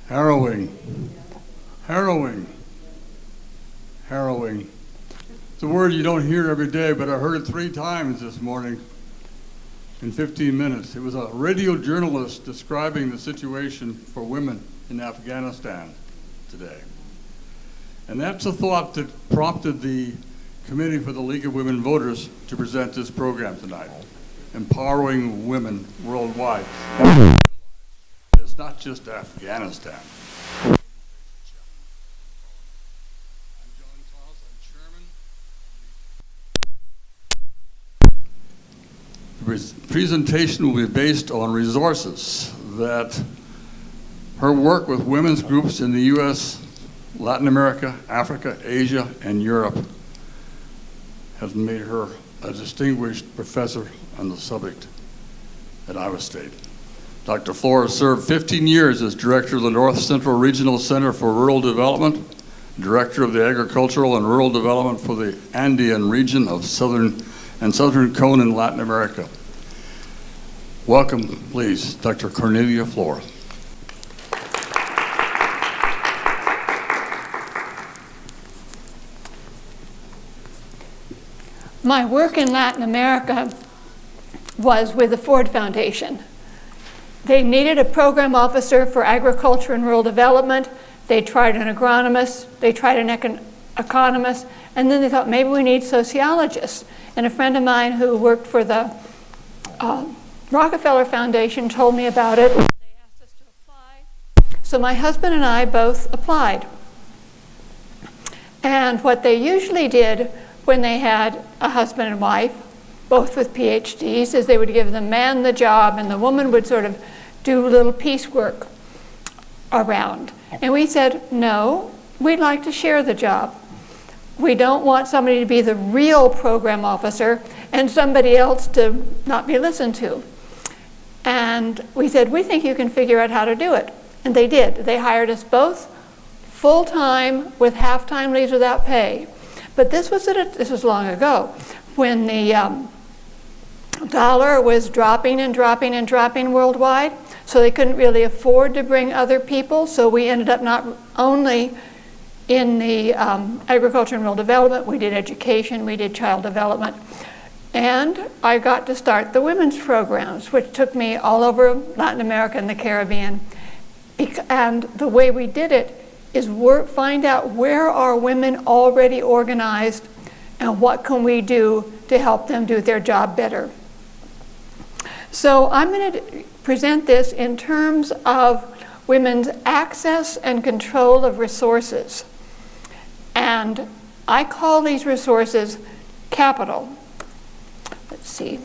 Harrowing. It's a word you don't hear every day, but I heard it 3 times this morning in 15 minutes. It was a radio journalist describing the situation for women in Afghanistan today. And that's a thought that prompted the Committee for the League of Women Voters to present this program tonight, Empowering Women Worldwide. It's not just Afghanistan. The presentation will be based on resources that her work with women's groups in the U.S., Latin America, Africa, Asia, and Europe has made her a distinguished professor on the subject at Iowa State. Dr. Flora served 15 years as director of the North Central Regional Center for Rural Development, director of the Agricultural and Rural Development for the Andean region of Southern Cone in Latin America. Welcome, please, Dr. Cornelia Flora. My work in Latin America was with the Ford Foundation. They needed a program officer for agriculture and rural development. They tried an agronomist, they tried an economist, and then they thought maybe we need sociologists. And a friend of mine who worked for the Rockefeller Foundation told me about it. They asked us to apply. So my husband and I both applied. And what they usually did when they had a husband and wife, both with PhDs, is they would give the man the job and the woman would sort of do a little piecework around. And we said, no, we'd like to share the job. We don't want somebody to be the real program officer and somebody else to not be listened to. And we said, we think you can figure out how to do it. And they did. They hired us both full-time with half-time leaves without pay. But this was long ago, when the dollar was dropping and dropping and dropping worldwide, so they couldn't really afford to bring other people. So we ended up not only in the agriculture and rural development, we did education, we did child development. And I got to start the women's programs, which took me all over Latin America and the Caribbean. And the way we did it is find out where are women already organized and what can we do to help them do their job better. So I'm going to present this in terms of women's access and control of resources. And I call these resources capital. Let's see.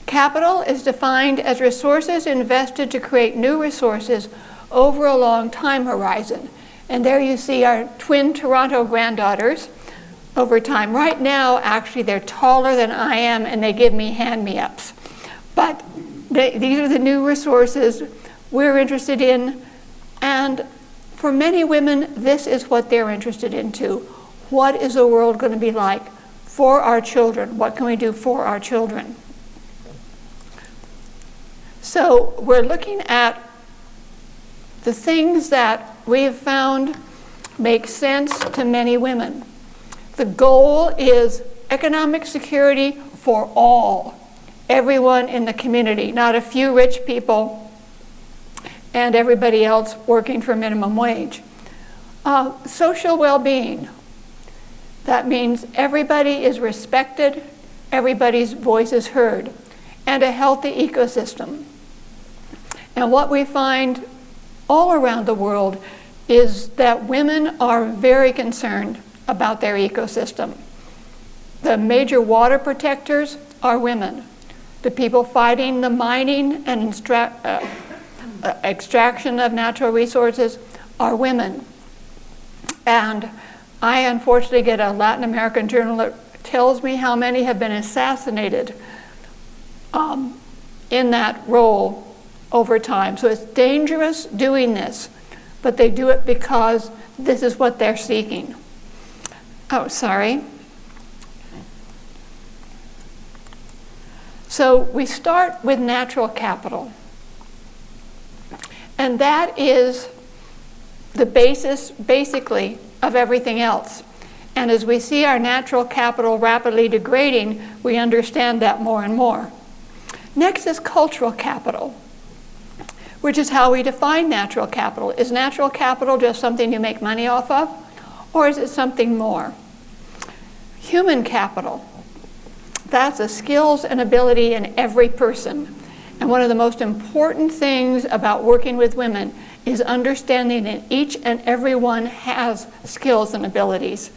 Capital is defined as resources invested to create new resources over a long time horizon. And there you see our twin Toronto granddaughters over time. Right now, actually, they're taller than I am, and they give me hand-me-ups. But these are the new resources we're interested in. And for many women, this is what they're interested in, too. What is the world going to be like for our children? What can we do for our children? So we're looking at the things that we've found make sense to many women. The goal is economic security for all, everyone in the community, not a few rich people and everybody else working for minimum wage. Social well-being. That means everybody is respected, everybody's voice is heard, and a healthy ecosystem. And what we find all around the world is that women are very concerned about their ecosystem. The major water protectors are women. The people fighting the mining and extraction of natural resources are women. And I unfortunately get a Latin American journal that tells me how many have been assassinated in that role over time. So it's dangerous doing this, but they do it because this is what they're seeking. Oh, sorry. So we start with natural capital. And that is the basis, basically, of everything else. And as we see our natural capital rapidly degrading, we understand that more and more. Next is cultural capital, which is how we define natural capital. Is natural capital just something you make money off of, or is it something more? Human capital, that's the skills and ability in every person. And one of the most important things about working with women is understanding that each and every one has skills and abilities.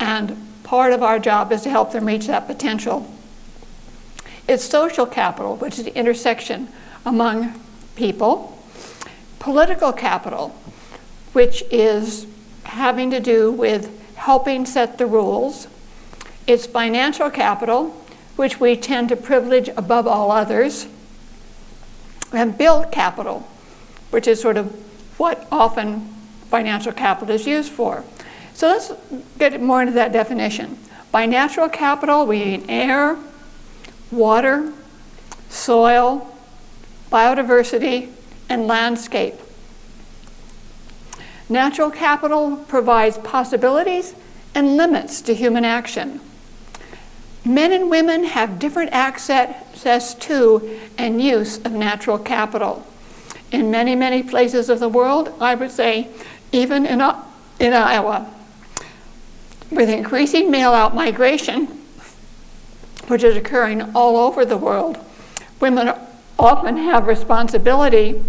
And part of our job is to help them reach that potential. It's social capital, which is the intersection among people. Political capital, which is having to do with helping set the rules. It's financial capital, which we tend to privilege above all others. And build capital, which is sort of what often financial capital is used for. So let's get more into that definition. By natural capital, we mean air, water, soil, biodiversity, and landscape. Natural capital provides possibilities and limits to human action. Men and women have different access to and use of natural capital. In many, many places of the world, I would say even in Iowa, with increasing male-out migration, which is occurring all over the world, women often have responsibility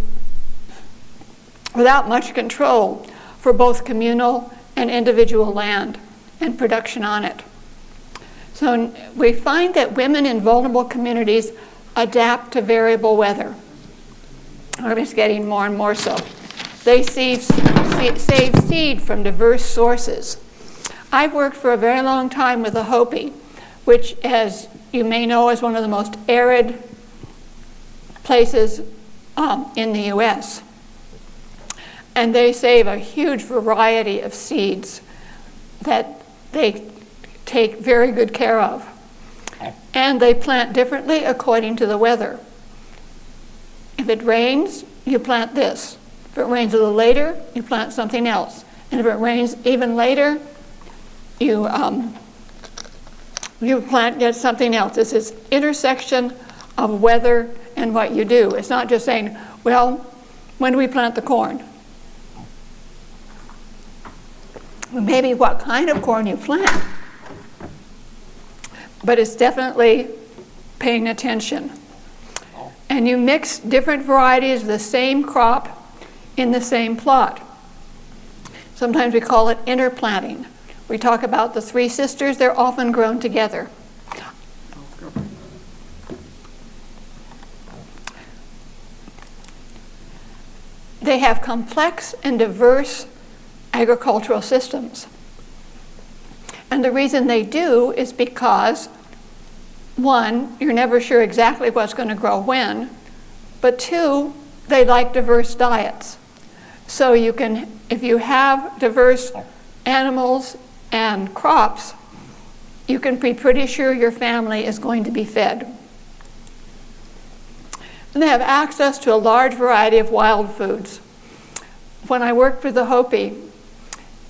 without much control for both communal and individual land and production on it. So we find that women in vulnerable communities adapt to variable weather. It's getting more and more so. They save seed from diverse sources. I've worked for a very long time with the Hopi, which, as you may know, is one of the most arid places in the US. And they save a huge variety of seeds that they take very good care of. And they plant differently according to the weather. If it rains, you plant this. If it rains a little later, you plant something else. And if it rains even later, you get something else. It's this intersection of weather and what you do. It's not just saying, well, when do we plant the corn? Maybe what kind of corn you plant. But it's definitely paying attention. And you mix different varieties of the same crop in the same plot. Sometimes we call it interplanting. We talk about the three sisters, they're often grown together. They have complex and diverse agricultural systems. And the reason they do is because, one, you're never sure exactly what's going to grow when, but two, they like diverse diets. So you can, if you have diverse animals and crops, you can be pretty sure your family is going to be fed. And they have access to a large variety of wild foods. When I worked with the Hopi,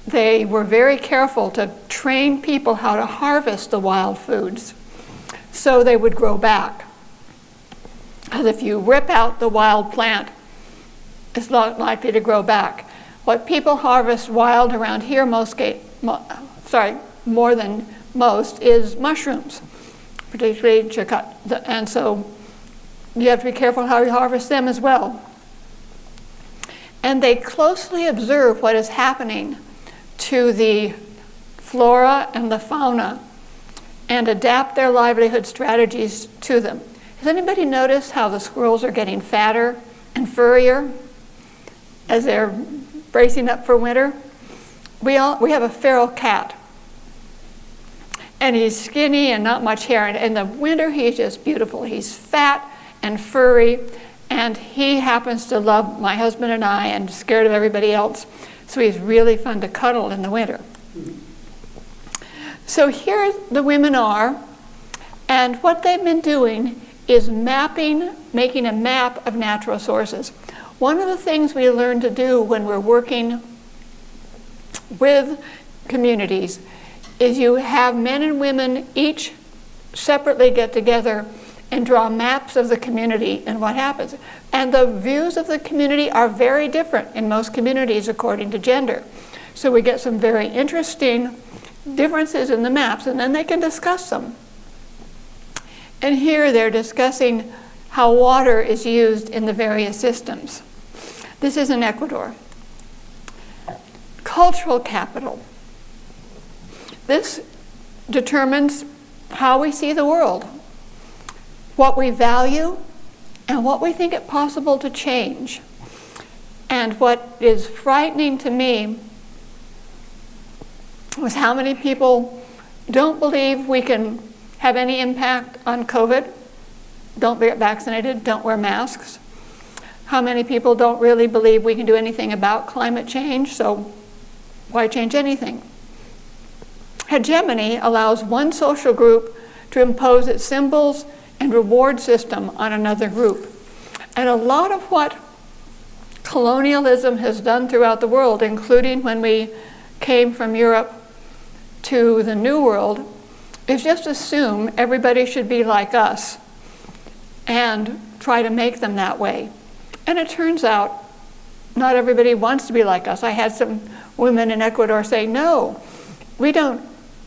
they were very careful to train people how to harvest the wild foods so they would grow back. Because if you rip out the wild plant, it's not likely to grow back. What people harvest wild around here more than most is mushrooms, particularly chikat. And so you have to be careful how you harvest them as well. And they closely observe what is happening to the flora and the fauna and adapt their livelihood strategies to them. Has anybody noticed how the squirrels are getting fatter and furrier as they're bracing up for winter? We have a feral cat, and he's skinny and not much hair, and in the winter he's just beautiful. He's fat and furry, and he happens to love my husband and I and scared of everybody else. So he's really fun to cuddle in the winter. So here the women are, and what they've been doing is making a map of natural sources. One of the things we learn to do when we're working with communities is you have men and women each separately get together and draw maps of the community and what happens. And the views of the community are very different in most communities according to gender. So we get some very interesting differences in the maps, and then they can discuss them. And here they're discussing how water is used in the various systems. This is in Ecuador. Cultural capital. This determines how we see the world, what we value, and what we think it possible to change. And what is frightening to me was how many people don't believe we can have any impact on COVID, don't get vaccinated, don't wear masks. How many people don't really believe we can do anything about climate change, so why change anything? Hegemony allows one social group to impose its symbols and reward system on another group. And a lot of what colonialism has done throughout the world, including when we came from Europe to the New World, is just assume everybody should be like us and try to make them that way. And it turns out not everybody wants to be like us. I had some women in Ecuador say, no, we don't,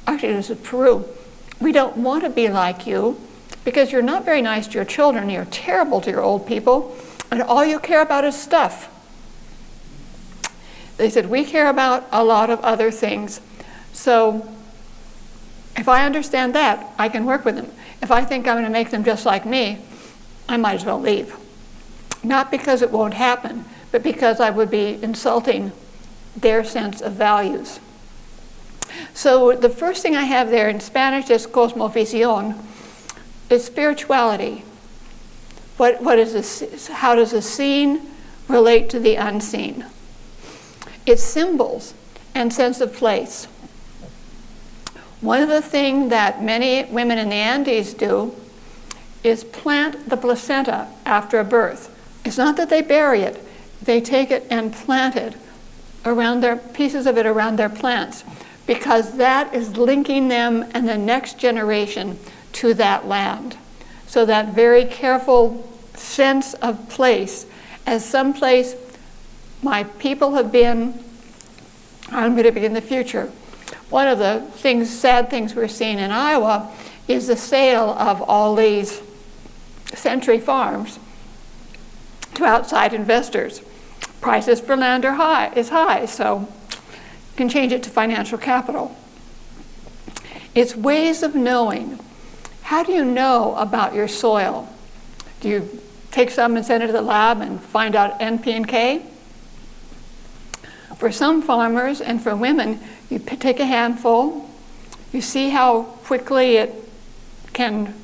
actually this is Peru, we don't want to be like you because you're not very nice to your children, you're terrible to your old people, and all you care about is stuff. They said, we care about a lot of other things. So if I understand that, I can work with them. If I think I'm going to make them just like me, I might as well leave. Not because it won't happen, but because I would be insulting their sense of values. So the first thing I have there in Spanish is cosmovisión, is spirituality. What is this? How does the seen relate to the unseen? It's symbols and sense of place. One of the things that many women in the Andes do is plant the placenta after a birth. It's not that they bury it, they take it and plant it around their pieces of it around their plants, because that is linking them and the next generation to that land. So that very careful sense of place as some place my people have been, I'm going to be in the future. One of the sad things we're seeing in Iowa is the sale of all these century farms to outside investors. Prices for land is high, so you can change it to financial capital. It's ways of knowing. How do you know about your soil? Do you take some and send it to the lab and find out NP and K? For some farmers and for women, you take a handful, you see how quickly it can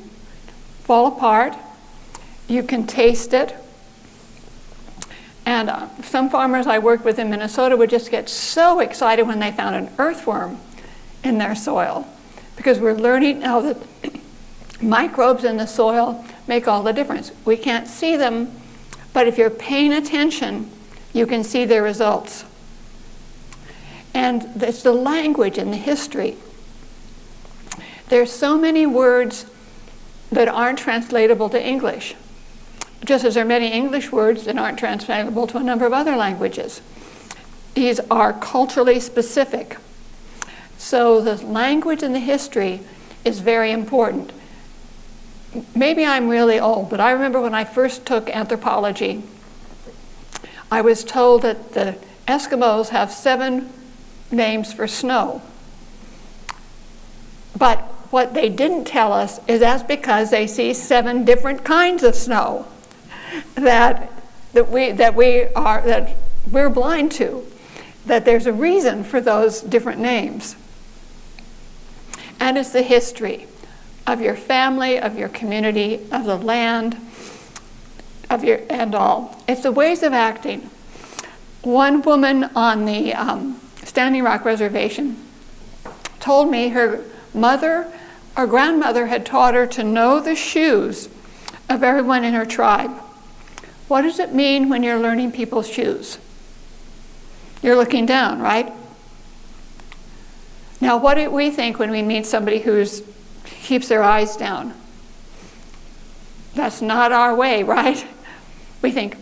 fall apart, you can taste it. And some farmers I worked with in Minnesota would just get so excited when they found an earthworm in their soil, because we're learning now that microbes in the soil make all the difference. We can't see them, but if you're paying attention, you can see their results. And it's the language and the history. There's so many words that aren't translatable to English, just as there are many English words that aren't translatable to a number of other languages. These are culturally specific. So the language and the history is very important. Maybe I'm really old, but I remember when I first took anthropology, I was told that the Eskimos have 7 names for snow. But what they didn't tell us is that's because they see 7 different kinds of snow that we're blind to, that there's a reason for those different names. And it's the history of your family, of your community, of the land, and all. It's the ways of acting. One woman on the Standing Rock Reservation told me her mother or grandmother had taught her to know the shoes of everyone in her tribe. What does it mean when you're learning people's shoes? You're looking down, right? Now, what do we think when we meet somebody who keeps their eyes down? That's not our way, right? We think,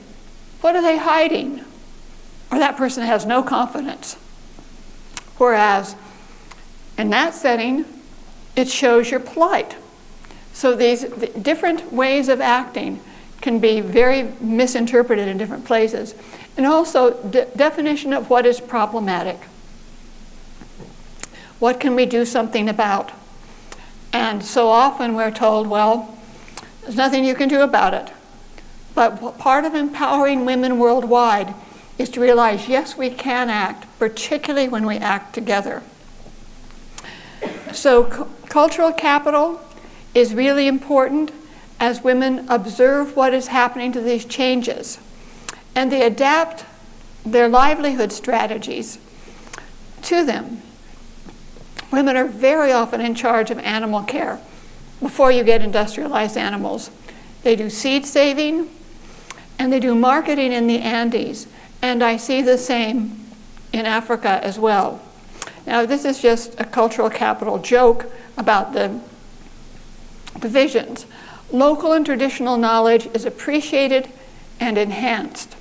what are they hiding? Or that person has no confidence. Whereas, in that setting, it shows you're polite. So these different ways of acting can be very misinterpreted in different places. And also, definition of what is problematic. What can we do something about? And so often we're told, well, there's nothing you can do about it. But part of empowering women worldwide is to realize, yes, we can act, particularly when we act together. So cultural capital is really important as women observe what is happening to these changes. And they adapt their livelihood strategies to them. Women are very often in charge of animal care before you get industrialized animals. They do seed saving and they do marketing in the Andes. And I see the same in Africa as well. Now, this is just a cultural capital joke about the divisions. Local and traditional knowledge is appreciated and enhanced.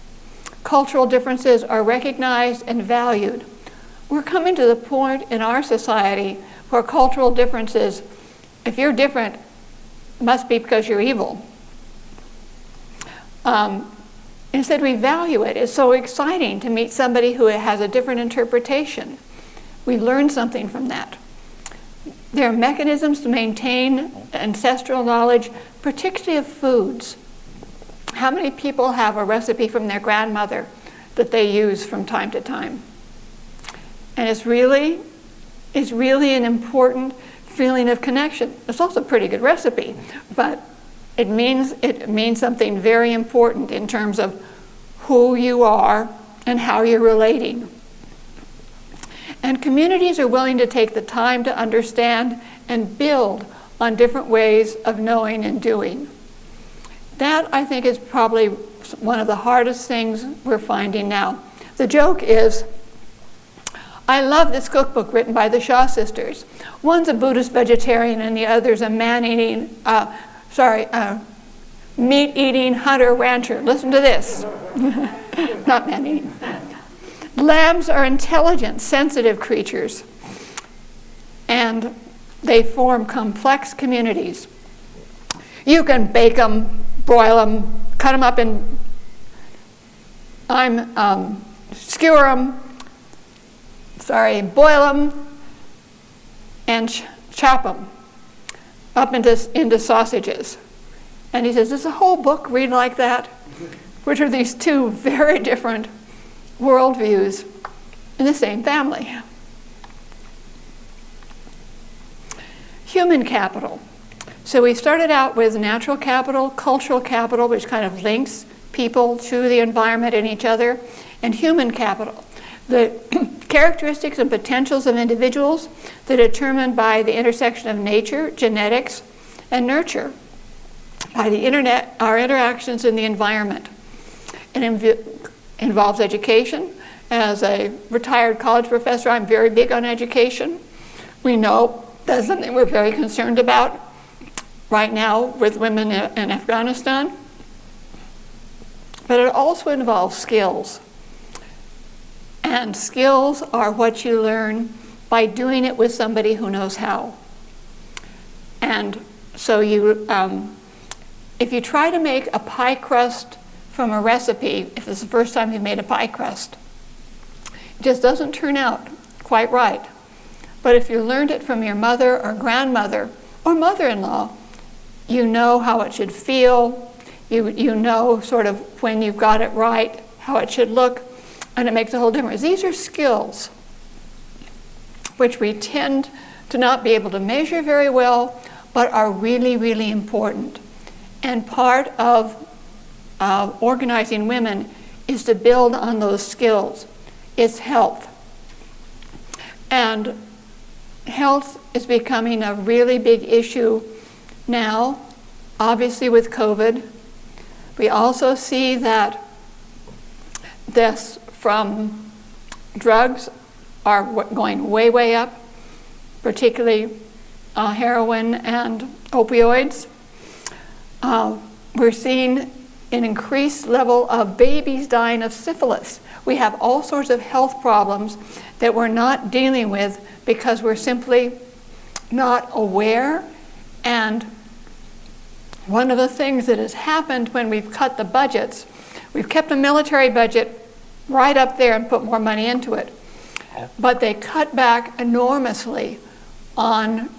Cultural differences are recognized and valued. We're coming to the point in our society where cultural differences, if you're different, must be because you're evil. Instead, we value it. It's so exciting to meet somebody who has a different interpretation. We learn something from that. There are mechanisms to maintain ancestral knowledge, particularly of foods. How many people have a recipe from their grandmother that they use from time to time? And it's really an important feeling of connection. It's also a pretty good recipe, but it means something very important in terms of who you are and how you're relating. And communities are willing to take the time to understand and build on different ways of knowing and doing. That, I think, is probably one of the hardest things we're finding now. The joke is, I love this cookbook written by the Shaw sisters. One's a Buddhist vegetarian and the other's a meat-eating hunter-rancher. Listen to this. Not man-eating. Lambs are intelligent, sensitive creatures, and they form complex communities. You can bake them, broil them, cut them up in, skewer them, boil them, and chop them up into sausages. And he says, does the whole book read like that? Which are these two very different worldviews in the same family. Human capital. So we started out with natural capital, cultural capital, which kind of links people to the environment and each other, and human capital. The characteristics and potentials of individuals that are determined by the intersection of nature, genetics, and nurture, by the internet, our interactions in the environment. It involves education. As a retired college professor, I'm very big on education. We know that's something we're very concerned about right now with women in Afghanistan. But it also involves skills. And skills are what you learn by doing it with somebody who knows how. And so if you try to make a pie crust from a recipe, if it's the first time you've made a pie crust, it just doesn't turn out quite right. But if you learned it from your mother or grandmother or mother-in-law, you know how it should feel, you know sort of when you've got it right, how it should look, and it makes a whole difference. These are skills which we tend to not be able to measure very well, but are really, really important. And part of organizing women is to build on those skills. It's health. And health is becoming a really big issue now. obviously with COVID. We also see that deaths from drugs are going way, way up, particularly heroin and opioids. We're seeing an increased level of babies dying of syphilis. We have all sorts of health problems that we're not dealing with because we're simply not aware. And one of the things that has happened when we've cut the budgets, we've kept the military budget right up there and put more money into it. But they cut back enormously on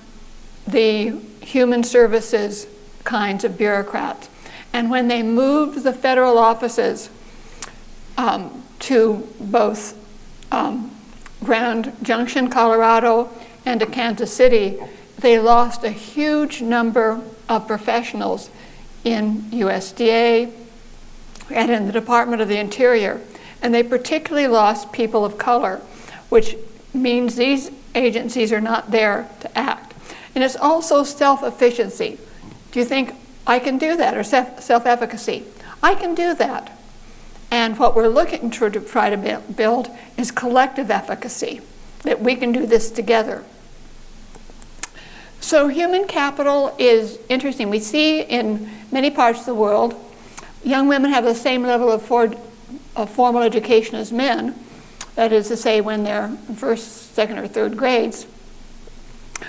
the human services kinds of bureaucrats. And when they moved the federal offices to both Grand Junction, Colorado, and to Kansas City, they lost a huge number of professionals in USDA and in the Department of the Interior. And they particularly lost people of color, which means these agencies are not there to act. And it's also self-efficiency. Do you think I can do that, or self-efficacy? I can do that. And what we're looking to try to build is collective efficacy, that we can do this together. So human capital is interesting. We see in many parts of the world, young women have the same level of formal education as men. That is to say, when they're in first, second, or third grades.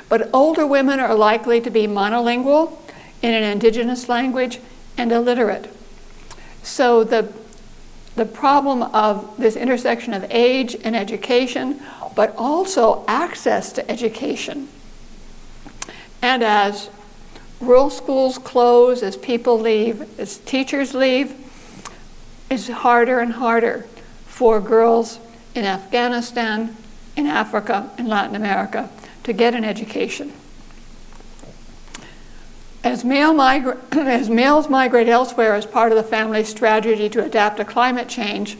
But older women are likely to be monolingual in an indigenous language and illiterate. So the problem of this intersection of age and education, but also access to education. And as rural schools close, as people leave, as teachers leave, it's harder and harder for girls in Afghanistan, in Africa, in Latin America to get an education. As males migrate elsewhere as part of the family's strategy to adapt to climate change,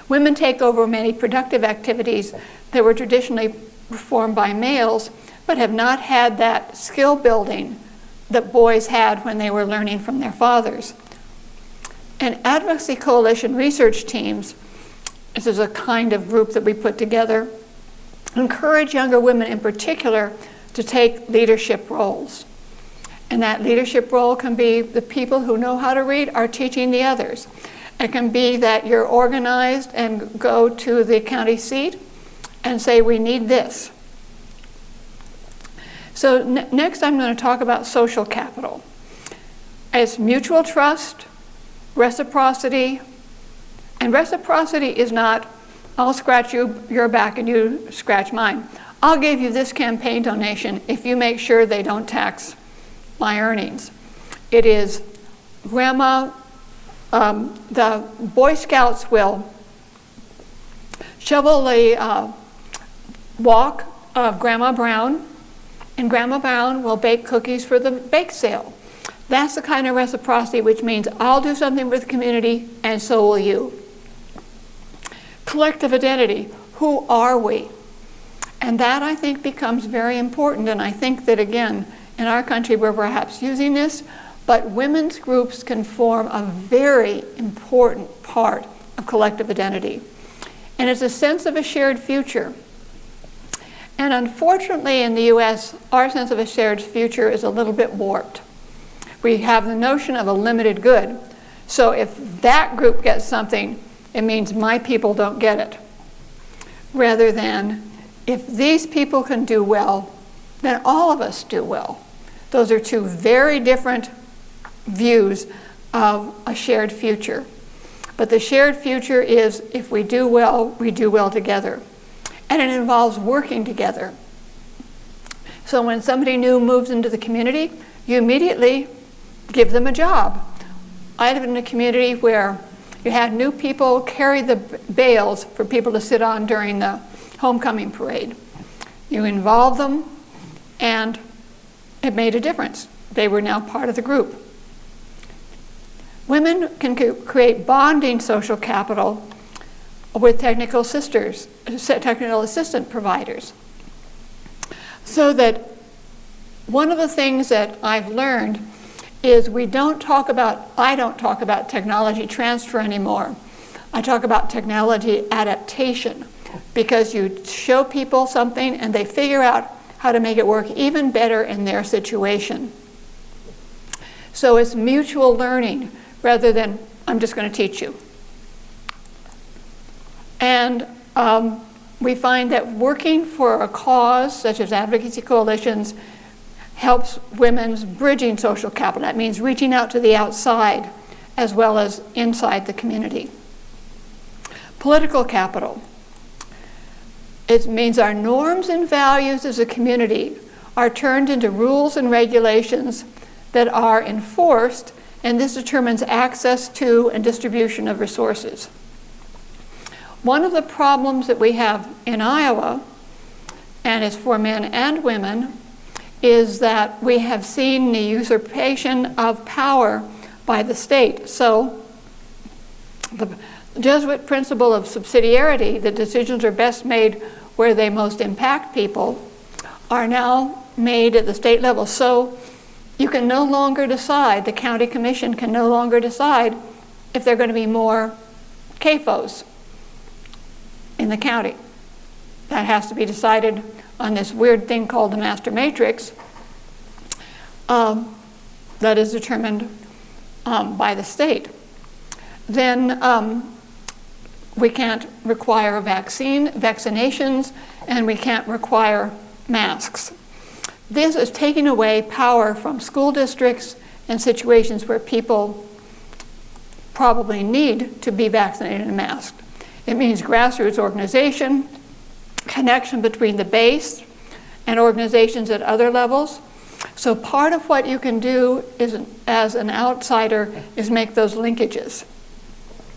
women take over many productive activities that were traditionally performed by males, but have not had that skill building that boys had when they were learning from their fathers. And advocacy coalition research teams, this is a kind of group that we put together, encourage younger women in particular to take leadership roles. And that leadership role can be the people who know how to read are teaching the others. It can be that you're organized and go to the county seat and say, we need this. So next I'm going to talk about social capital. It's mutual trust, reciprocity, and reciprocity is not, I'll scratch your back and you scratch mine. I'll give you this campaign donation if you make sure they don't tax my earnings. It is Grandma, the Boy Scouts will shovel the walk of Grandma Brown, and Grandma Brown will bake cookies for the bake sale. That's the kind of reciprocity which means I'll do something with the community and so will you. Collective identity, who are we? And that I think becomes very important, and I think that again, in our country we're perhaps using this, but women's groups can form a very important part of collective identity. And it's a sense of a shared future. And unfortunately in the US, our sense of a shared future is a little bit warped. We have the notion of a limited good. So if that group gets something, it means my people don't get it. Rather than, if these people can do well, then all of us do well. Those are two very different views of a shared future. But the shared future is, if we do well together. And it involves working together. So when somebody new moves into the community, you immediately give them a job. I live in a community where you had new people carry the bales for people to sit on during the homecoming parade. You involve them, and it made a difference. They were now part of the group. Women can create bonding social capital with technical assistant providers. So that one of the things that I've learned is I don't talk about technology transfer anymore. I talk about technology adaptation, because you show people something and they figure out how to make it work even better in their situation. So it's mutual learning rather than I'm just going to teach you. And we find that working for a cause, such as advocacy coalitions, helps women's bridging social capital. That means reaching out to the outside as well as inside the community. Political capital. It means our norms and values as a community are turned into rules and regulations that are enforced, and this determines access to and distribution of resources. One of the problems that we have in Iowa, and it's for men and women, is that we have seen the usurpation of power by the state. So the Jesuit principle of subsidiarity, the decisions are best made where they most impact people, are now made at the state level. So you can no longer decide, the county commission can no longer decide if there are going to be more CAFOs in the county. That has to be decided on this weird thing called the master matrix that is determined by the state. Then we can't require vaccinations, and we can't require masks. This is taking away power from school districts and situations where people probably need to be vaccinated and masked. It means grassroots organization, connection between the base and organizations at other levels. So part of what you can do is, as an outsider, is make those linkages.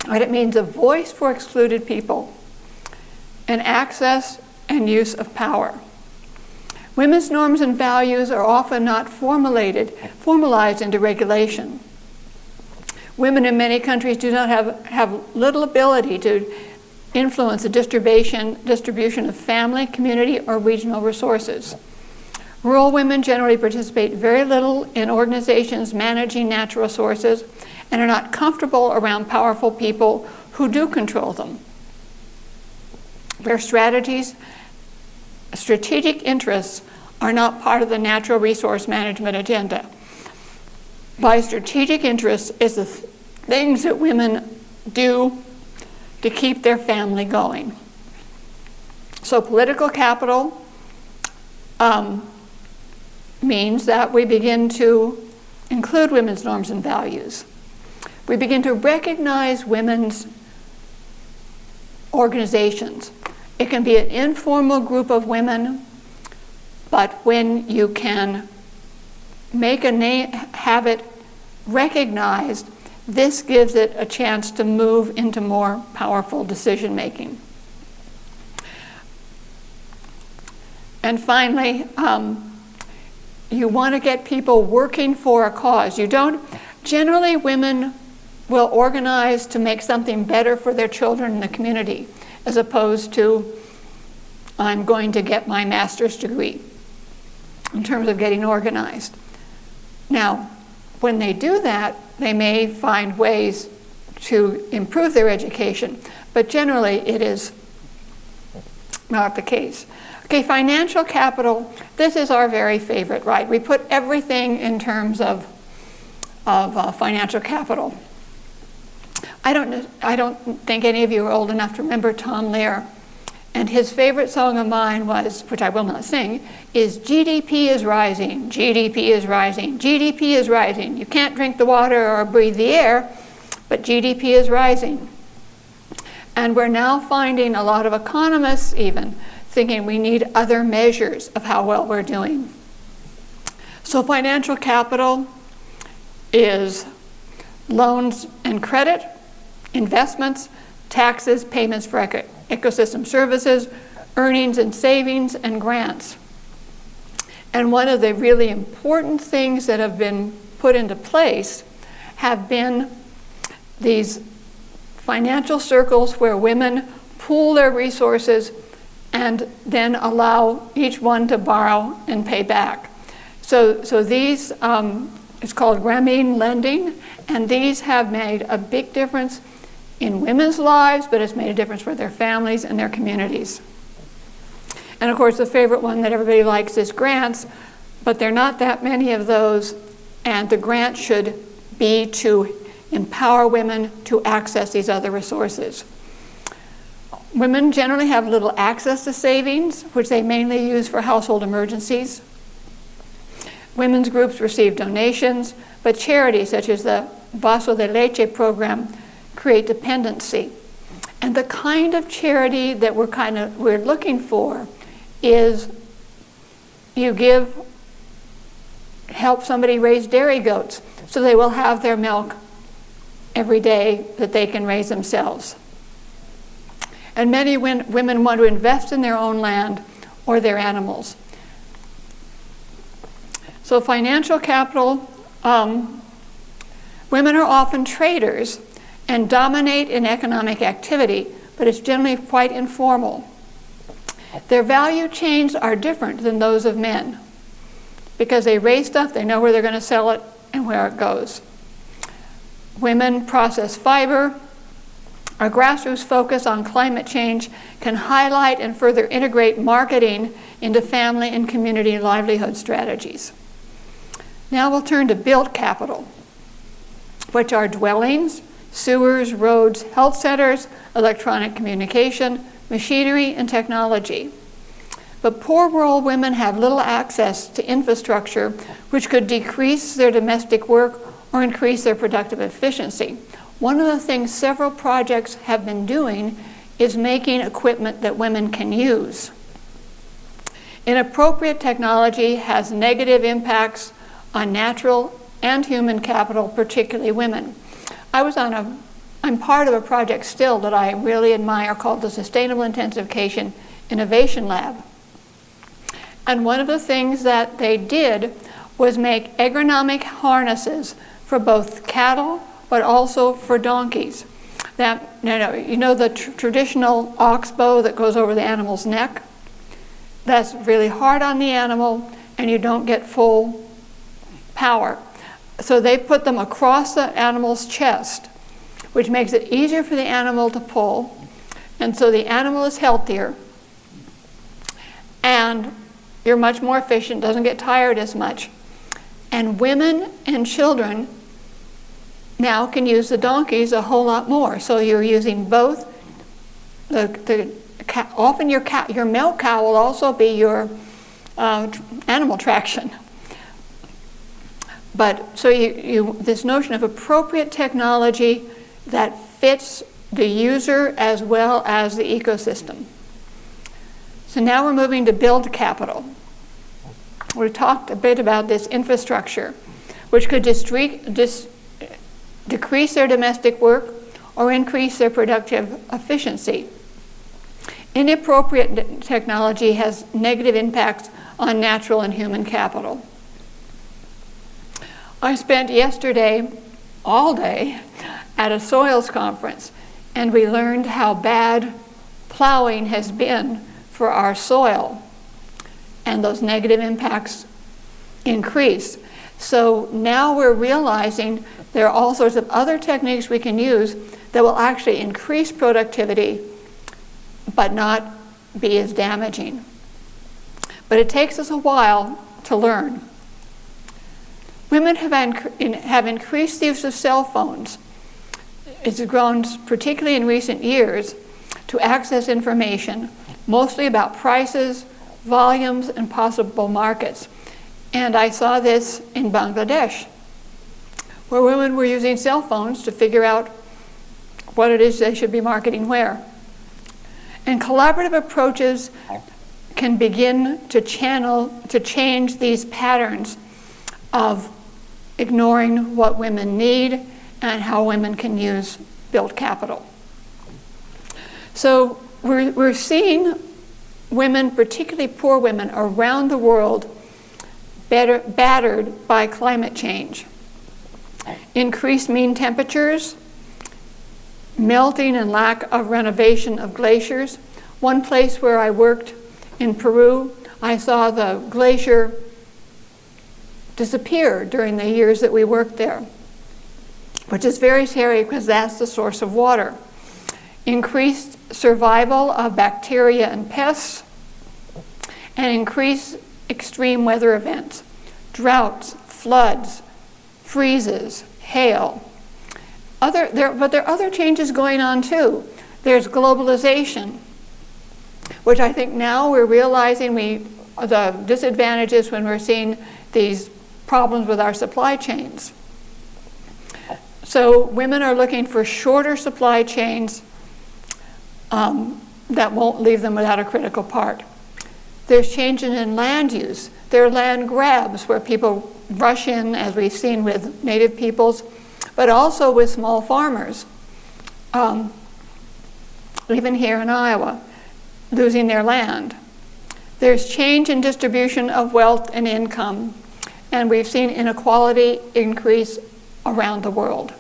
Right? It means a voice for excluded people and access and use of power. Women's norms and values are often not formalized into regulation. Women in many countries do not have little ability to influence the distribution of family, community, or regional resources. Rural women generally participate very little in organizations managing natural resources and are not comfortable around powerful people who do control them. Their strategic interests are not part of the natural resource management agenda. By strategic interests is the things that women do to keep their family going. So political capital means that we begin to include women's norms and values. We begin to recognize women's organizations. It can be an informal group of women, but when you can make a name, have it recognized, this gives it a chance to move into more powerful decision making. And finally, you want to get people working for a cause. Generally women will organize to make something better for their children in the community, as opposed to, I'm going to get my master's degree, in terms of getting organized. Now, when they do that, they may find ways to improve their education, but generally it is not the case. Okay, financial capital, this is our very favorite, right? We put everything in terms of financial capital. I don't think any of you are old enough to remember Tom Lehrer. And his favorite song of mine was, which I will not sing, is GDP is rising, GDP is rising, GDP is rising. You can't drink the water or breathe the air, but GDP is rising. And we're now finding a lot of economists even thinking we need other measures of how well we're doing. So financial capital is loans and credit, investments, taxes, payments for ecosystem services, earnings and savings, and grants. And one of the really important things that have been put into place have been these financial circles where women pool their resources and then allow each one to borrow and pay back. So these It's called Grameen lending, and these have made a big difference in women's lives, but it's made a difference for their families and their communities. And of course, the favorite one that everybody likes is grants, but there are not that many of those, and the grant should be to empower women to access these other resources. Women generally have little access to savings, which they mainly use for household emergencies. Women's groups receive donations, but charities such as the Vaso de Leche program create dependency. And the kind of charity that we're looking for is you help somebody raise dairy goats so they will have their milk every day that they can raise themselves. And many women want to invest in their own land or their animals. So financial capital, women are often traders and dominate in economic activity, but it's generally quite informal. Their value chains are different than those of men because they raise stuff, they know where they're going to sell it and where it goes. Women process fiber. Our grassroots focus on climate change can highlight and further integrate marketing into family and community livelihood strategies. Now we'll turn to built capital, which are dwellings, sewers, roads, health centers, electronic communication, machinery, and technology. But poor rural women have little access to infrastructure, which could decrease their domestic work or increase their productive efficiency. One of the things several projects have been doing is making equipment that women can use. Inappropriate technology has negative impacts on natural and human capital, particularly women. I'm part of a project still that I really admire called the Sustainable Intensification Innovation Lab. And one of the things that they did was make agronomic harnesses for both cattle but also for donkeys. You know the traditional ox bow that goes over the animal's neck? That's really hard on the animal and you don't get full power. So they put them across the animal's chest, which makes it easier for the animal to pull. And so the animal is healthier and you're much more efficient, doesn't get tired as much. And women and children now can use the donkeys a whole lot more. So you're using both. Often your milk cow will also be your animal traction. But so this notion of appropriate technology that fits the user as well as the ecosystem. So now we're moving to build capital. We talked a bit about this infrastructure, which could decrease their domestic work or increase their productive efficiency. Inappropriate technology has negative impacts on natural and human capital. I spent yesterday all day at a soils conference, and we learned how bad plowing has been for our soil, and those negative impacts increase. So now we're realizing there are all sorts of other techniques we can use that will actually increase productivity but not be as damaging. But it takes us a while to learn. Women have increased the use of cell phones. It's grown, particularly in recent years, to access information, mostly about prices, volumes, and possible markets. And I saw this in Bangladesh, where women were using cell phones to figure out what it is they should be marketing where. And collaborative approaches can begin to change these patterns of ignoring what women need and how women can build capital. So we're seeing women, particularly poor women around the world, battered by climate change. Increased mean temperatures, melting and lack of renovation of glaciers. One place where I worked in Peru, I saw the glacier disappear during the years that we worked there, which is very scary because that's the source of water. Increased survival of bacteria and pests, and increased extreme weather events, droughts, floods, freezes, hail. But there are other changes going on too. There's globalization, which I think now we're realizing the disadvantages when we're seeing these problems with our supply chains. So women are looking for shorter supply chains that won't leave them without a critical part. There's changes in land use. There are land grabs where people rush in, as we've seen with native peoples, but also with small farmers, even here in Iowa, losing their land. There's change in distribution of wealth and income, and we've seen inequality increase around the world.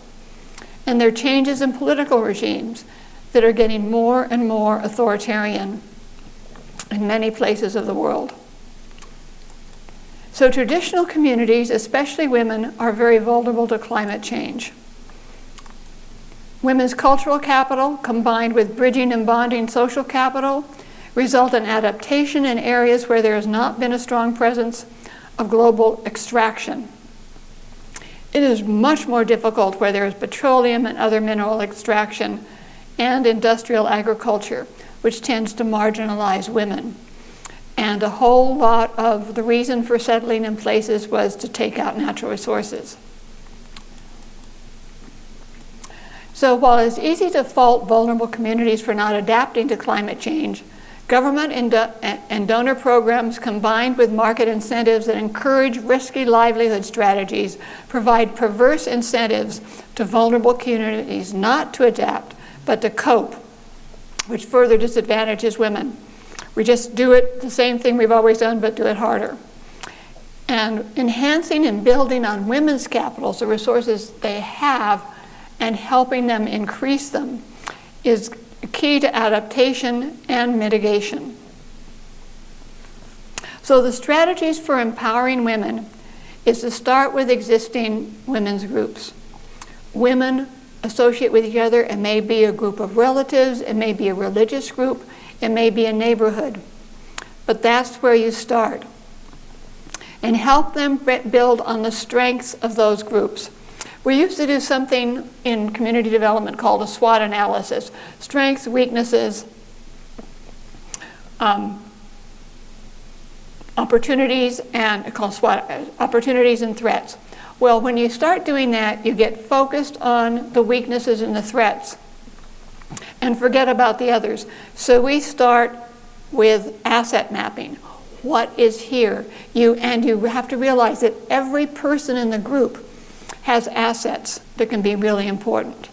And there are changes in political regimes that are getting more and more authoritarian in many places of the world. So traditional communities, especially women, are very vulnerable to climate change. Women's cultural capital, combined with bridging and bonding social capital, result in adaptation in areas where there has not been a strong presence of global extraction. It is much more difficult where there is petroleum and other mineral extraction and industrial agriculture, which tends to marginalize women. And a whole lot of the reason for settling in places was to take out natural resources. So while it's easy to fault vulnerable communities for not adapting to climate change, government and donor programs combined with market incentives that encourage risky livelihood strategies provide perverse incentives to vulnerable communities not to adapt, but to cope, which further disadvantages women. We just do it, the same thing we've always done, but do it harder. And enhancing and building on women's capitals, the resources they have, and helping them increase them is key to adaptation and mitigation. So the strategies for empowering women is to start with existing women's groups. Women associate with each other. It may be a group of relatives, it may be a religious group, it may be a neighborhood. But that's where you start. And help them build on the strengths of those groups. We used to do something in community development called a SWOT analysis. Strengths, weaknesses, opportunities, and called SWOT, opportunities and threats. Well, when you start doing that, you get focused on the weaknesses and the threats and forget about the others. So we start with asset mapping. What is here? You have to realize that every person in the group has assets that can be really important.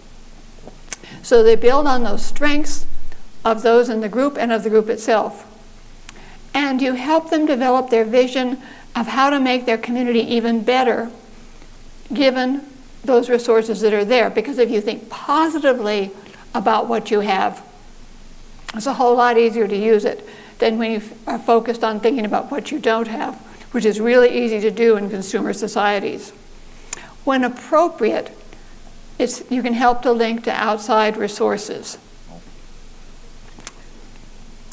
So they build on those strengths of those in the group and of the group itself. And you help them develop their vision of how to make their community even better given those resources that are there. Because if you think positively about what you have, it's a whole lot easier to use it than when you are focused on thinking about what you don't have, which is really easy to do in consumer societies. When appropriate, you can help to link to outside resources.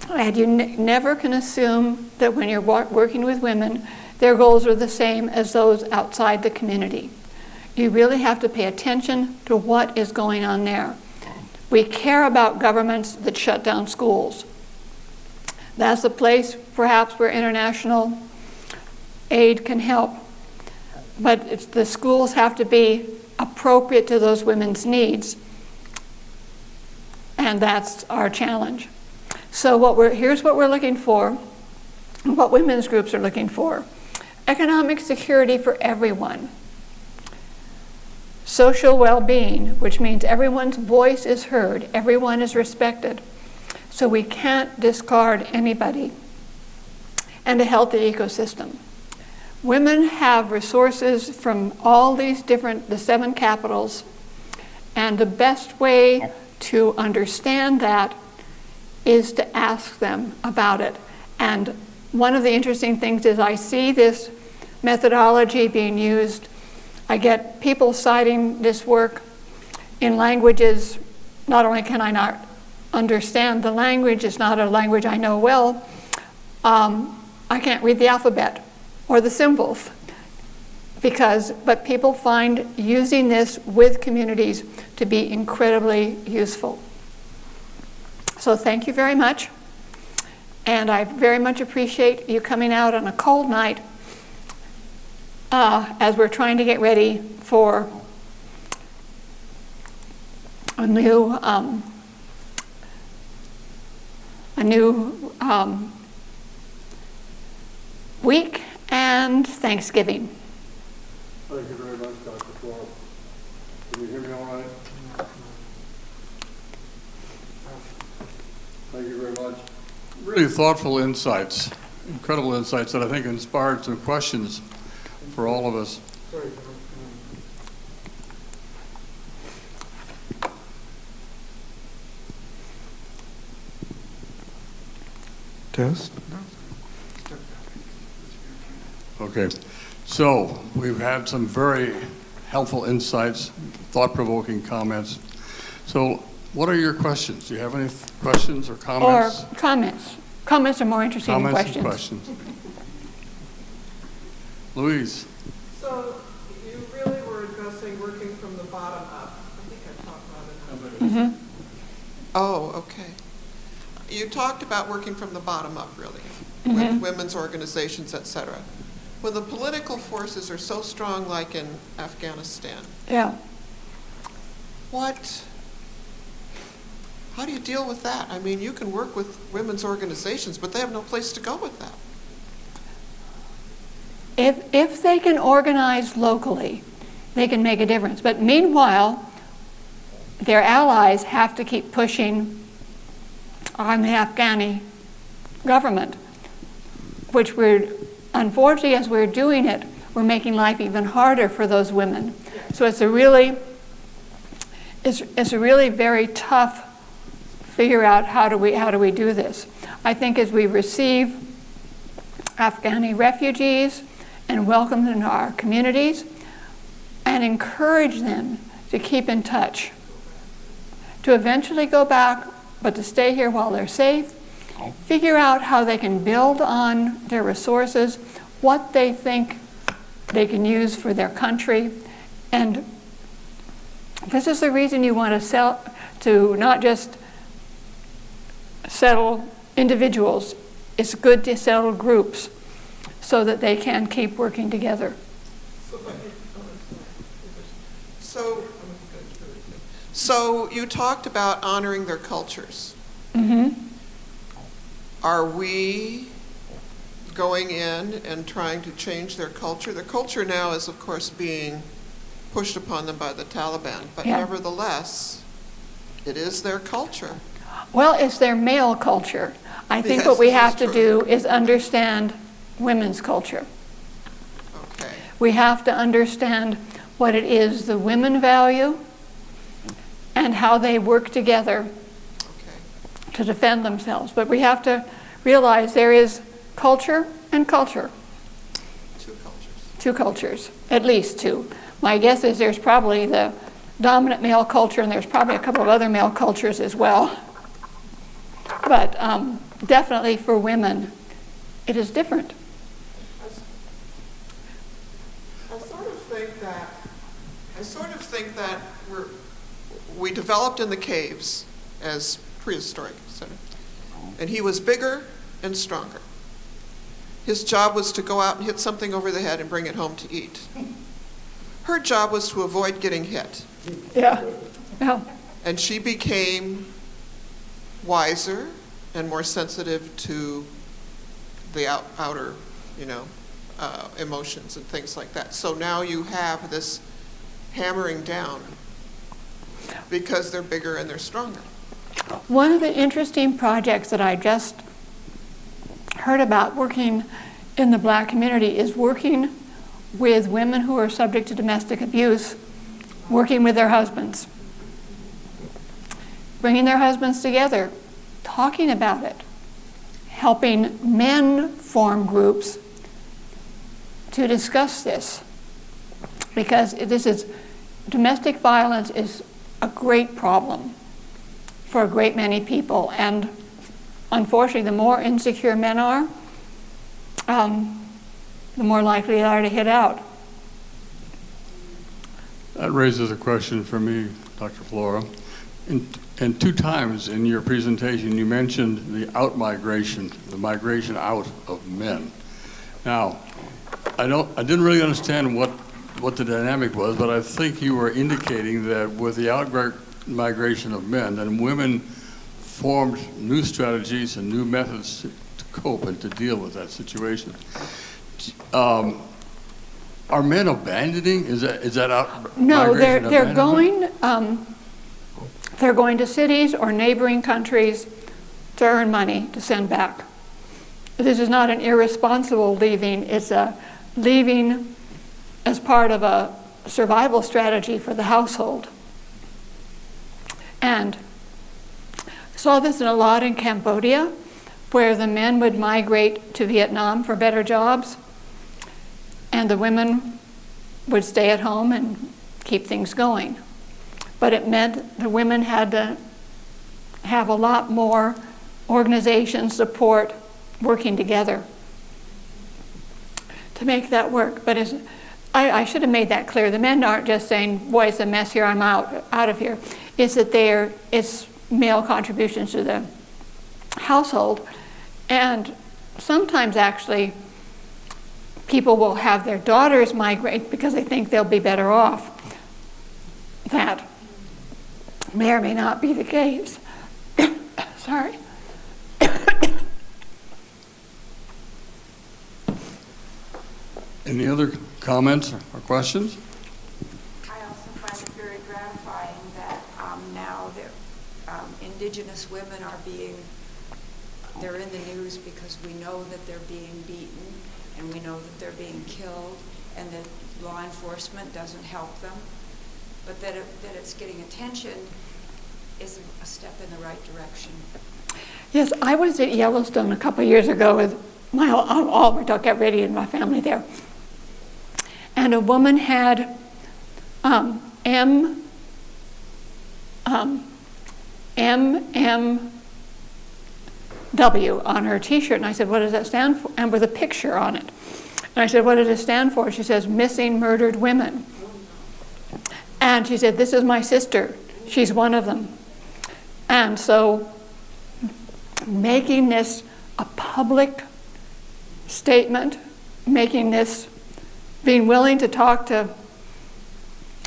And you never can assume that when you're working with women, their goals are the same as those outside the community. You really have to pay attention to what is going on there. We care about governments that shut down schools. That's a place perhaps where international aid can help. But the schools have to be appropriate to those women's needs. And that's our challenge. So here's what we're looking for, what women's groups are looking for. Economic security for everyone. Social well-being, which means everyone's voice is heard, everyone is respected. So we can't discard anybody. And a healthy ecosystem. Women have resources from all these the 7 capitals, and the best way to understand that is to ask them about it. And one of the interesting things is I see this methodology being used. I get people citing this work in languages. Not only can I not understand the language, it's not a language I know well, I can't read the alphabet or the symbols. But people find using this with communities to be incredibly useful. So thank you very much. And I very much appreciate you coming out on a cold night as we're trying to get ready for a new week and Thanksgiving. Thank you very much, Dr. Flora. Can you hear me all right? Thank you very much. Really thoughtful insights, incredible insights that I think inspired some questions for all of us. Test. Okay, so we've had some very helpful insights, thought-provoking comments. So what are your questions? Do you have any questions or comments? Or comments. Comments are more interesting than questions. Comments and questions. Louise. So you really were addressing working from the bottom up. I think I talked about it. Mm-hmm. Oh, okay. You talked about working from the bottom up, really, Mm-hmm. with women's organizations, et cetera. When the political forces are so strong, like in Afghanistan, Yeah. how do you deal with that? I mean, you can work with women's organizations, but they have no place to go with that. If they can organize locally, they can make a difference. But meanwhile, their allies have to keep pushing on the Afghani government, which unfortunately, as we're doing it, we're making life even harder for those women. So it's a really very tough figure out how do we do this. I think as we receive Afghani refugees and welcome them to our communities and encourage them to keep in touch, to eventually go back, but to stay here while they're safe, figure out how they can build on their resources, what they think they can use for their country. And this is the reason you want to not just settle individuals. It's good to settle groups so that they can keep working together. So you talked about honoring their cultures. Mm-hmm. Are we going in and trying to change their culture? Their culture now is, of course, being pushed upon them by the Taliban, but Yeah. Nevertheless, it is their culture. Well, it's their male culture. I think Yes, what we this is have to true. do is understand women's culture. Okay. We have to understand what it is the women value and how they work together Okay. to defend themselves. But we have to realize there is culture and culture. Two cultures, at least two. My guess is there's probably the dominant male culture and there's probably a couple of other male cultures as well. But definitely for women, it is different. I sort of think that we developed in the caves as prehistoric, and he was bigger and stronger. His job was to go out and hit something over the head and bring it home to eat. Her job was to avoid getting hit. Yeah. Yeah. And she became wiser and more sensitive to the outer, emotions and things like that. So now you have this hammering down because they're bigger and they're stronger. One of the interesting projects that I just heard about working in the Black community is working with women who are subject to domestic abuse, working with their husbands, bringing their husbands together, talking about it, helping men form groups to discuss this, because domestic violence is a great problem for a great many people, and unfortunately, the more insecure men are, the more likely they are to hit out. That raises a question for me, Dr. Flora. And 2 times in your presentation, you mentioned the out-migration, the migration out of men. Now, I didn't really understand what the dynamic was, but I think you were indicating that with the out-migration of men, then women formed new strategies and new methods to cope and to deal with that situation. Are men abandoning? Is that out? No, migration they're going to cities or neighboring countries to earn money to send back. This is not an irresponsible leaving, it's a leaving as part of a survival strategy for the household. And I saw this a lot in Cambodia, where the men would migrate to Vietnam for better jobs, and the women would stay at home and keep things going. But it meant the women had to have a lot more organization support working together to make that work. But I should have made that clear. The men aren't just saying, boy, it's a mess here, I'm out of here. It's that it's male contributions to the household. And sometimes actually people will have their daughters migrate because they think they'll be better off. That may or may not be the case. Sorry. Any other comments or questions? I also find it very gratifying that now that indigenous women they're in the news because we know that they're being beaten and we know that they're being killed and that law enforcement doesn't help them. But that it's getting attention is a step in the right direction. Yes, I was at Yellowstone a couple of years ago with all my dog got ready and my family there. And a woman had MMW on her t-shirt, and I said, what does that stand for? And with a picture on it. And I said, what does it stand for? She says, missing murdered women. And she said, this is my sister. She's one of them. And so making this a public statement, being willing to talk to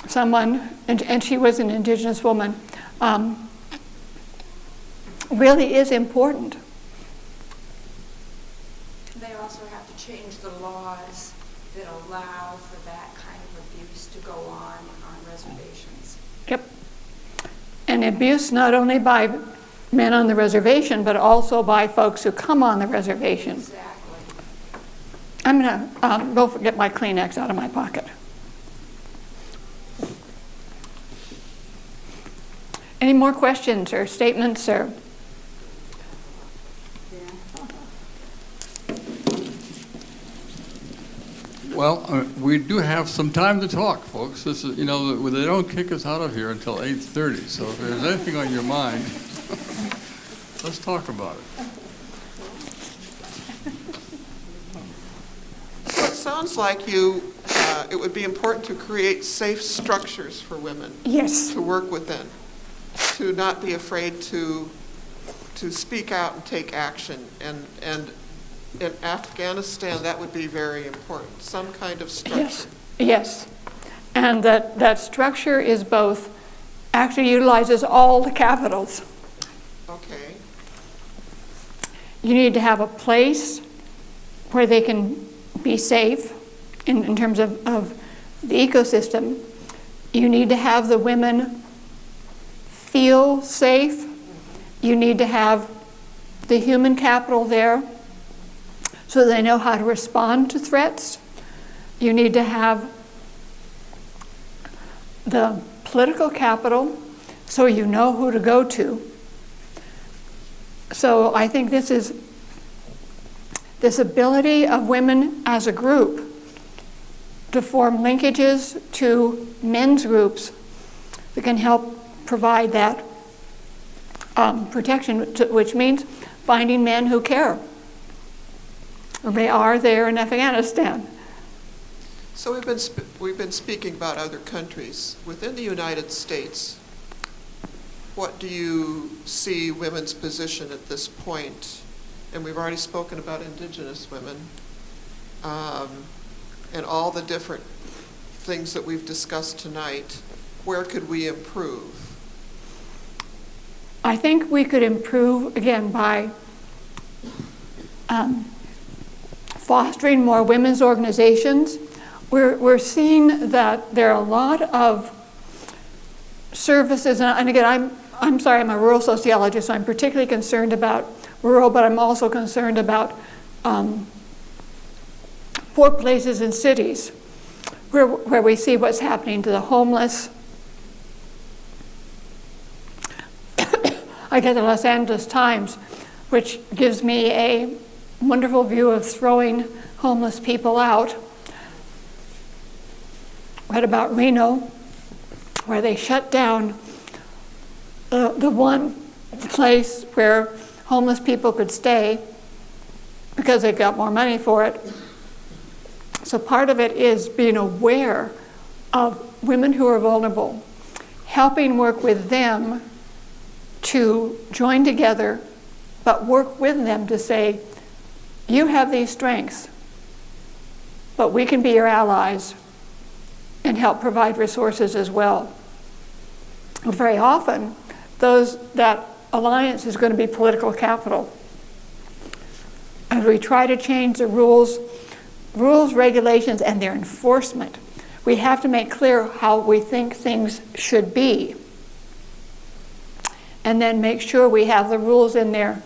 someone, and she was an indigenous woman, really is important. They also have to change the laws that allow for that kind of abuse to go on reservations. Yep. And abuse not only by men on the reservation, but also by folks who come on the reservation. Exactly. I'm going to go get my Kleenex out of my pocket. Any more questions or statements or? Well, we do have some time to talk, folks. This is, they don't kick us out of here until 8:30. So if there's anything on your mind, let's talk about it. So it sounds like it would be important to create safe structures for women. Yes. To work within, to not be afraid to speak out and take action. And in Afghanistan, that would be very important, some kind of structure. Yes. And that structure is both, actually utilizes all the capitals. Okay. You need to have a place where they can be safe in terms of the ecosystem. You need to have the women feel safe. You need to have the human capital there so they know how to respond to threats. You need to have the political capital so you know who to go to. So I think this ability of women as a group to form linkages to men's groups that can help provide that protection, which means finding men who care. They are there in Afghanistan. So we've been speaking about other countries. Within the United States, what do you see women's position at this point? And we've already spoken about indigenous women, and all the different things that we've discussed tonight. Where could we improve? I think we could improve, again, by fostering more women's organizations. We're seeing that there are a lot of services, and again, I'm sorry, I'm a rural sociologist, so I'm particularly concerned about rural, but I'm also concerned about poor places in cities where we see what's happening to the homeless. I get the Los Angeles Times, which gives me a wonderful view of throwing homeless people out. Read about Reno, where they shut down the one place where homeless people could stay because they got more money for it. So part of it is being aware of women who are vulnerable, helping work with them to join together, but work with them to say, you have these strengths, but we can be your allies and help provide resources as well. And very often, that alliance is going to be political capital. As we try to change the rules, regulations, and their enforcement, we have to make clear how we think things should be. And then make sure we have the rules in there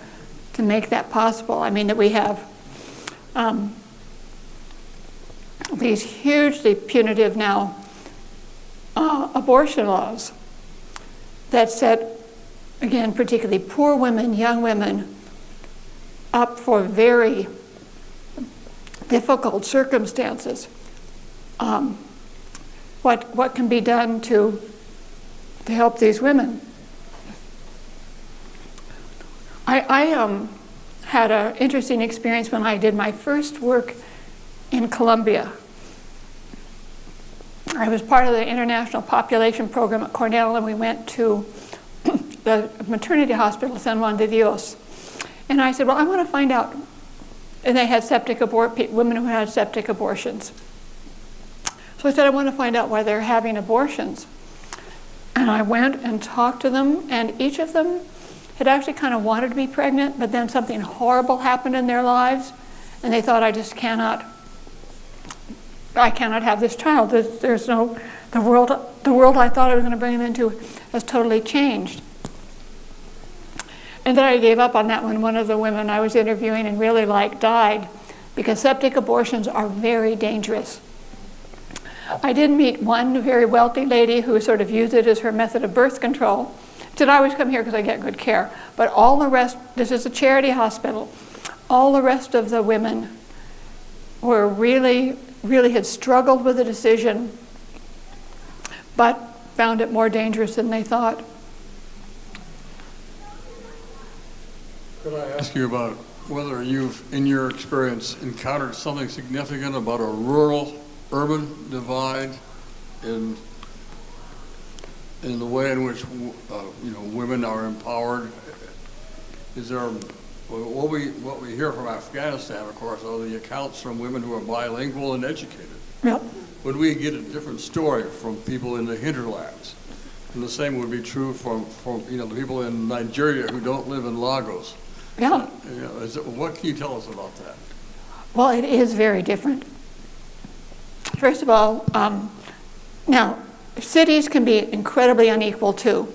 to make that possible. I mean, that we have these hugely punitive now abortion laws that set, again, particularly poor women, young women, up for very difficult circumstances. What can be done to help these women? I had an interesting experience when I did my first work in Colombia. I was part of the international population program at Cornell, and we went to the maternity hospital, San Juan de Dios. And I said, well, I want to find out. And they had women who had septic abortions. So I said, I want to find out why they're having abortions. And I went and talked to them, and each of them had actually kind of wanted to be pregnant, but then something horrible happened in their lives, and they thought, I cannot have this child. There's no, the world I thought I was going to bring them into has totally changed. And then I gave up on that one. One of the women I was interviewing and really liked died because septic abortions are very dangerous. I did meet one very wealthy lady who sort of used it as her method of birth control. Said, I always come here because I get good care. But all the rest, this is a charity hospital, all the rest of the women were really had struggled with the decision, but found it more dangerous than they thought. Could I ask you about whether you've, in your experience, encountered something significant about a rural-urban divide in the way in which women are empowered? Is there what we hear from Afghanistan, of course, are the accounts from women who are bilingual and educated. Yep. Would we get a different story from people in the hinterlands? And the same would be true from the people in Nigeria who don't live in Lagos. Yeah. What can you tell us about that? Well, it is very different. First of all, now, cities can be incredibly unequal too,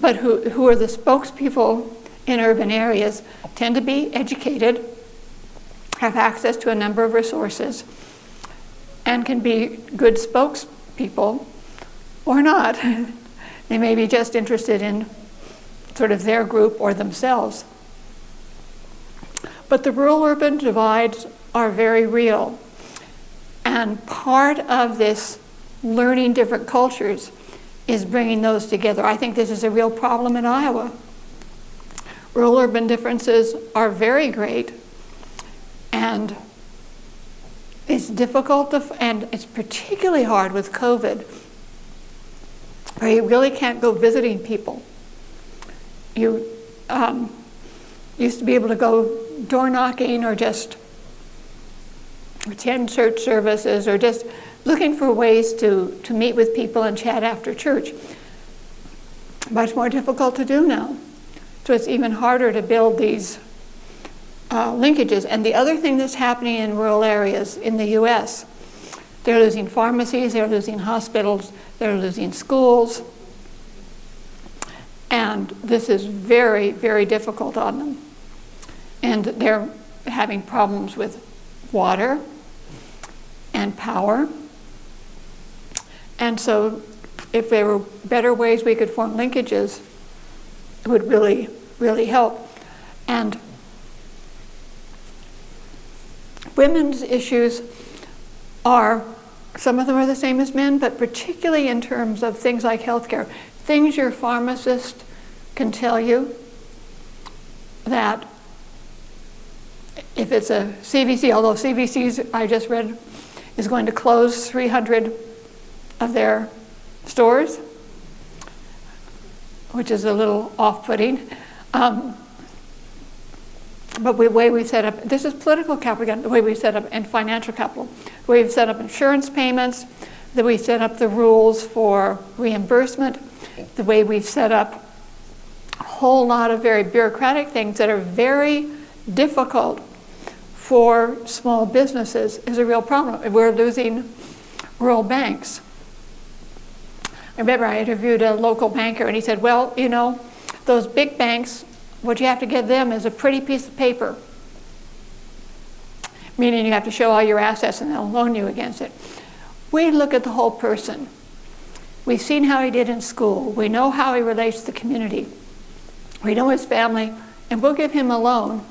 but who are the spokespeople in urban areas tend to be educated, have access to a number of resources, and can be good spokespeople or not. They may be just interested in sort of their group or themselves. But the rural-urban divides are very real. And part of this learning different cultures is bringing those together. I think this is a real problem in Iowa. Rural-urban differences are very great, and it's difficult and it's particularly hard with COVID, where you really can't go visiting people. You used to be able to go door knocking or just attend church services or just looking for ways to meet with people and chat after church. Much more difficult to do now. So it's even harder to build these linkages. And the other thing that's happening in rural areas in the US, they're losing pharmacies, they're losing hospitals, they're losing schools. And this is very, very difficult on them. And they're having problems with water and power. And so if there were better ways we could form linkages, it would really, really help. And women's issues are, some of them are the same as men, but particularly in terms of things like healthcare. Things your pharmacist can tell you that if it's a CVC, although CVC's, I just read, is going to close 300 of their stores, which is a little off-putting. But the way we set up, this is political capital again, the way we set up, and financial capital, the way we've set up insurance payments, the way we set up the rules for reimbursement, the way we've set up a whole lot of very bureaucratic things that are very difficult for small businesses is a real problem. We're losing rural banks. I remember I interviewed a local banker and he said, well, you know, those big banks, what you have to give them is a pretty piece of paper, meaning you have to show all your assets and they'll loan you against it. We look at the whole person. We've seen how he did in school. We know how he relates to the community. We know his family, and we'll give him a loan,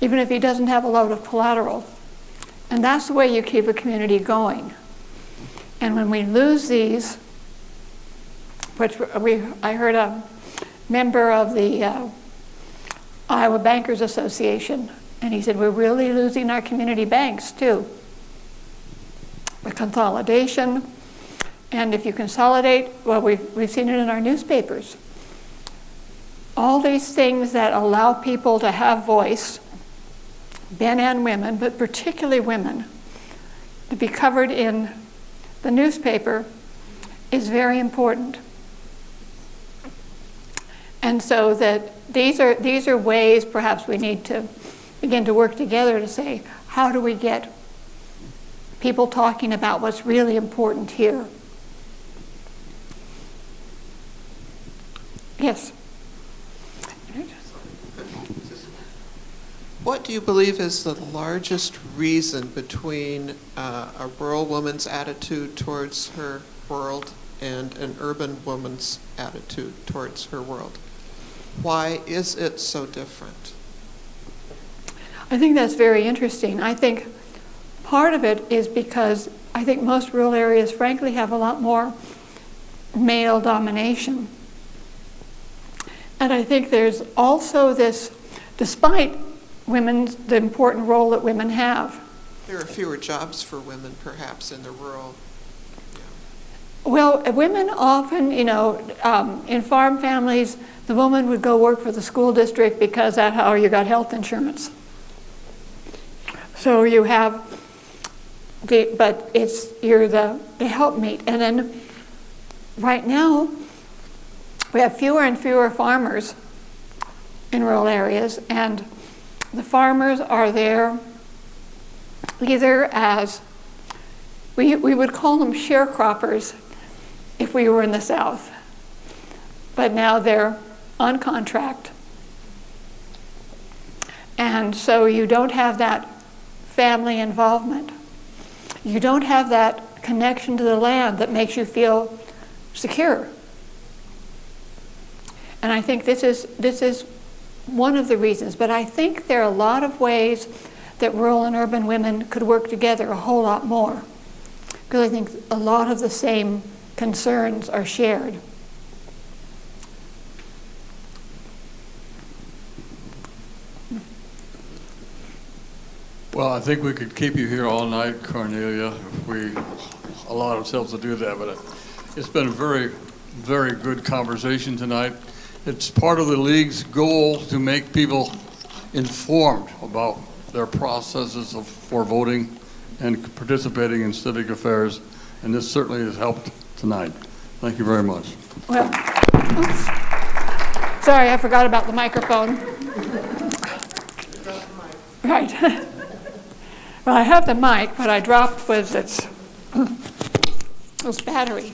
even if he doesn't have a load of collateral. And that's the way you keep a community going. And when we lose these, which I heard a member of the Iowa Bankers Association, and he said, we're really losing our community banks too. The consolidation, and if you consolidate, well, we've seen it in our newspapers. All these things that allow people to have voice, men and women, but particularly women, to be covered in the newspaper is very important. And so that these are ways perhaps we need to begin to work together to say, how do we get people talking about what's really important here? Yes. What do you believe is the largest reason between a rural woman's attitude towards her world and an urban woman's attitude towards her world? Why is it so different? I think that's very interesting. I think part of it is because I think most rural areas, frankly, have a lot more male domination. And I think there's also this, despite the important role that women have. There are fewer jobs for women, perhaps, in the rural. Yeah. Well, women often, you know, in farm families, the woman would go work for the school district because that's how you got health insurance. So you have, but you're the helpmeet. And then right now, we have fewer and fewer farmers in rural areas, and the farmers are there either as, we would call them sharecroppers if we were in the South, but now they're on contract. And so you don't have that family involvement. You don't have that connection to the land that makes you feel secure. And I think this is one of the reasons, but I think there are a lot of ways that rural and urban women could work together a whole lot more. because I think a lot of the same concerns are shared. Well, I think we could keep you here all night, Cornelia, if we allowed ourselves to do that, but it's been a very, very good conversation tonight. It's part of the League's goal to make people informed about their processes for voting and participating in civic affairs, and this certainly has helped tonight. Thank you very much. Well, oops. Sorry, I forgot about the microphone. Right. Well, I have the mic, but I dropped with its battery.